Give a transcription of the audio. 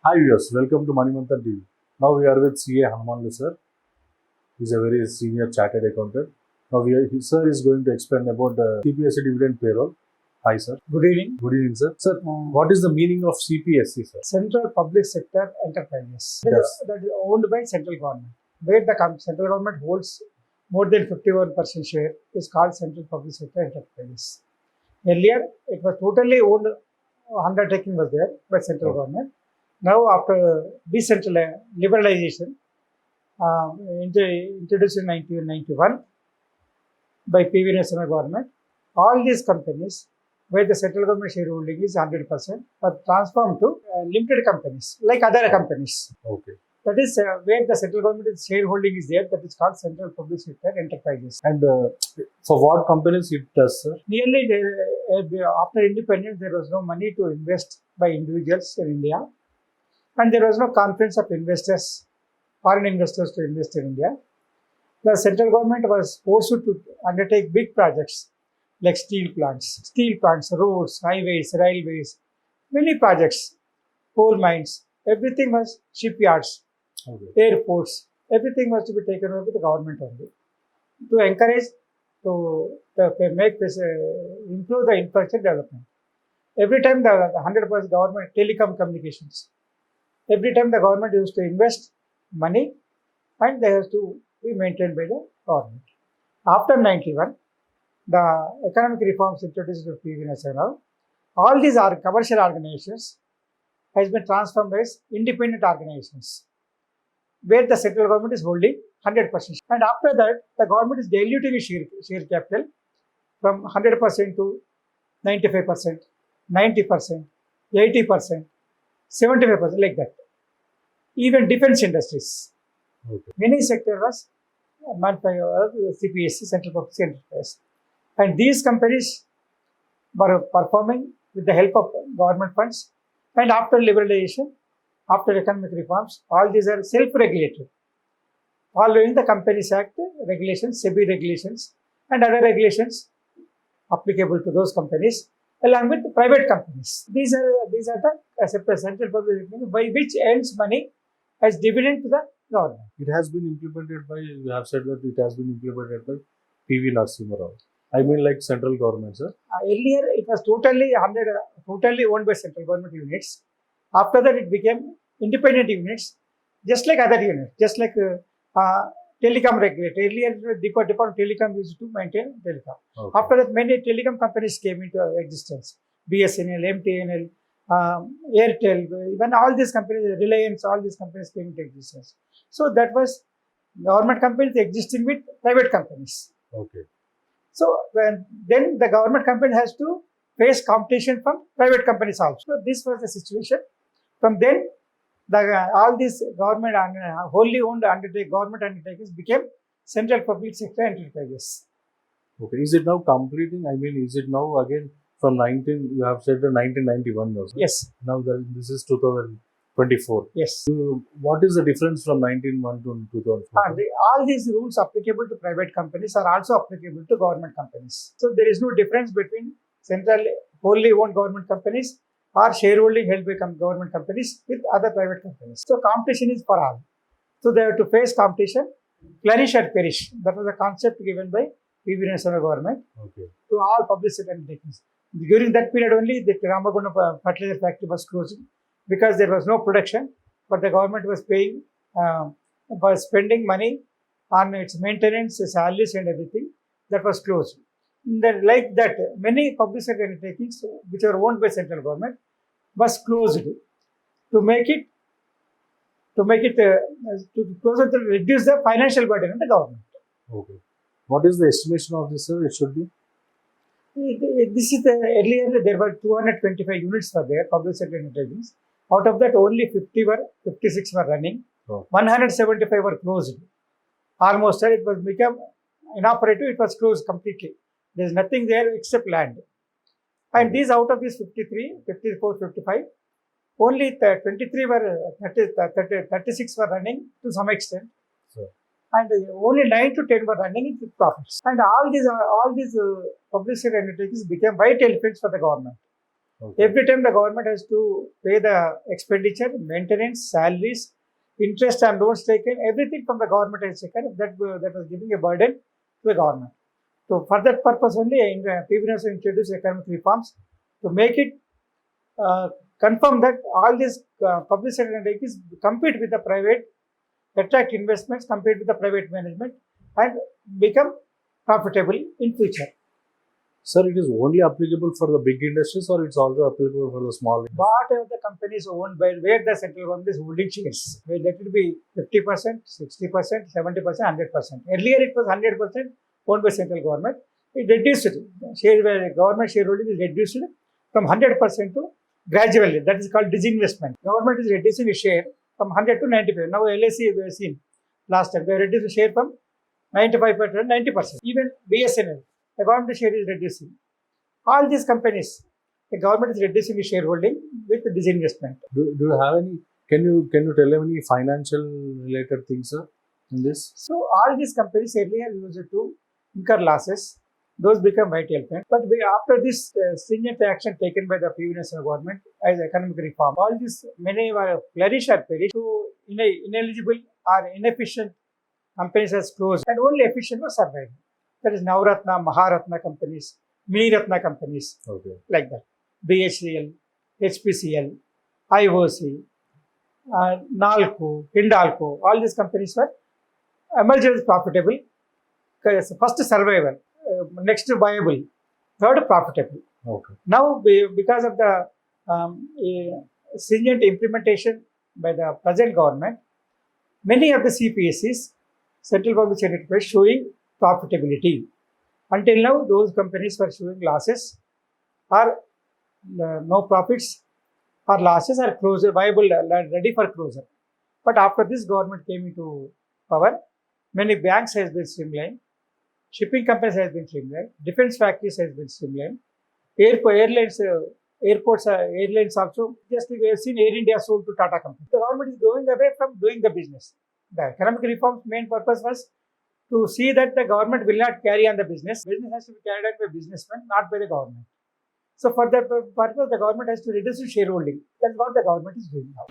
Hi viewers, welcome to Mantan TV. Now we are with CA HANMANDLOO sir. He's a very senior chartered accountant. Now sir is going to explain about the CPSE dividend payroll. Hi sir. Good evening. Good evening sir. Sir, what is the meaning of CPSE sir? Central Public Sector Enterprises. Yes. That is owned by central government. Where the central government holds more than 51% share is called Central Public Sector Enterprises. Earlier, it was totally owned, undertaking was there by central government. Now, after liberalization, introduced in 1991 by PV National government, all these companies where the central government shareholding is 100% are transformed to limited companies like other companies. Okay. That is where the central government shareholding is there. That is called Central Public Sector Enterprises. And for what companies it does sir? Nearly after independence, there was no money to invest by individuals in India, and there was no confidence of investors, foreign investors to invest in India. The central government was forced to undertake big projects like steel plants, roads, highways, railways, many projects, coal mines, everything was shipyards, airports, everything was to be taken over by the government only. To encourage, to make this, improve the infrastructure development. Every time the 100% government, telecom communications, every time the government used to invest money and they have to be maintained by the government. After 91, the economic reforms introduced by PV National, all these are commercial organizations has been transformed as independent organizations, where the central government is holding 100%. And after that, the government is diluting its share capital from 100% to 95%, 90%, 80%, 75%, like that. Even defense industries. Okay. Many sectors was managed by CPSE, Central Public Enterprise. And these companies were performing with the help of government funds. And after liberalization, after economic reforms, all these are self-regulated, following the Companies Act regulations, SEBI regulations, and other regulations applicable to those companies, along with the private companies. These are the central public by which earns money as dividend to the government. It has been implemented by, you have said that it has been implemented by PV Narasimha. I mean like central government, sir. Earlier, it was totally owned by central government units. After that, it became independent units, just like other units, just like telecom regulator. Earlier, Department of Telecom used to maintain telecom. Okay. After that, many telecom companies came into existence. BSNL, MTNL, Airtel, even all these companies, Reliance, all these companies came into existence. So that was government companies existing with private companies. Okay. So then the government company has to face competition from private companies also. So this was the situation. From then, all these government wholly owned government undertakings became Central Public Sector Enterprises. Okay. Is it now completing? I mean, is it now again from 19? You have said the 1991 also. Yes. Now this is 2024. Yes. What is the difference from 1991 to 2004? All these rules applicable to private companies are also applicable to government companies. So there is no difference between central wholly owned government companies or shareholding held by government companies with other private companies. So competition is for all. So they have to face competition, flourish or perish. That was the concept given by PV National government to all public sector undertakings. During that period only, the Ramagunda fertilizer factory was closed because there was no production, but the government was paying, was spending money on its maintenance, salaries and everything. That was closed. Then, like that, many public sector undertakings which are owned by central government was closed to make it to reduce the financial burden on the government. Okay. What is the estimation of this, sir? It should be? This is earlier there were 225 units for there, public sector undertakings. Out of that, only 56 were running. 175 were closed. Almost it was become inoperative. It was closed completely. There is nothing there except land. And these out of these 53, 54, 55, only 23 were 36 were running to some extent. Sure. And only 9 to 10 were running with profits. And all these public sector undertakings became white elephants for the government. Okay. Every time the government has to pay the expenditure, maintenance, salaries, interest and loans taken, everything from the government is taken. That was giving a burden to the government. So for that purpose only, PV Narasimhan introduced economic reforms to make it confirm that all these public sector entities compete with the private, attract investments, compete with the private management, and become profitable in future. Sir, it is only applicable for the big industries or it's also applicable for the small industries? Whatever the companies owned by where the central government is holding shares, where let it be 50%, 60%, 70%, 100%. Earlier it was 100% owned by central government. It reduced it. Government shareholding is reduced from 100% to gradually. That is called disinvestment. Government is reducing a share from 100 to 95. Now LIC we have seen last time they reduced the share from 95% to 90%. Even BSNL, the government share is reducing. All these companies, the government is reducing the shareholding with disinvestment. Do you have any? Can you tell any financial related things, sir, in this? So all these companies earlier used to incur losses. Those become white elephant. But after this stringent action taken by the previous government as economic reform, all these many were flourish or perish. So ineligible or inefficient companies has closed, and only efficient were surviving. That is Navratna, Maharatna companies, Mini Ratna companies, Okay. like that. BHCL, HPCL, IOC, Nalco, Hindalco, all these companies were emerged as profitable. First survival, next viable, third profitable. Okay. Now, because of the stringent implementation by the present government, many of the CPSEs, central public sector enterprise, showing profitability. Until now, those companies were showing losses or no profits or losses are closure, viable, ready for closure. But after this government came into power, many banks has been streamlined, shipping companies has been streamlined, defense factories has been streamlined, airlines also. Just we have seen Air India sold to Tata company. The government is going away from doing the business. The economic reform's main purpose was to see that the government will not carry on the business. Business has to be carried on by businessmen, not by the government. So for that purpose, the government has to reduce its shareholding. That's what the government is doing now.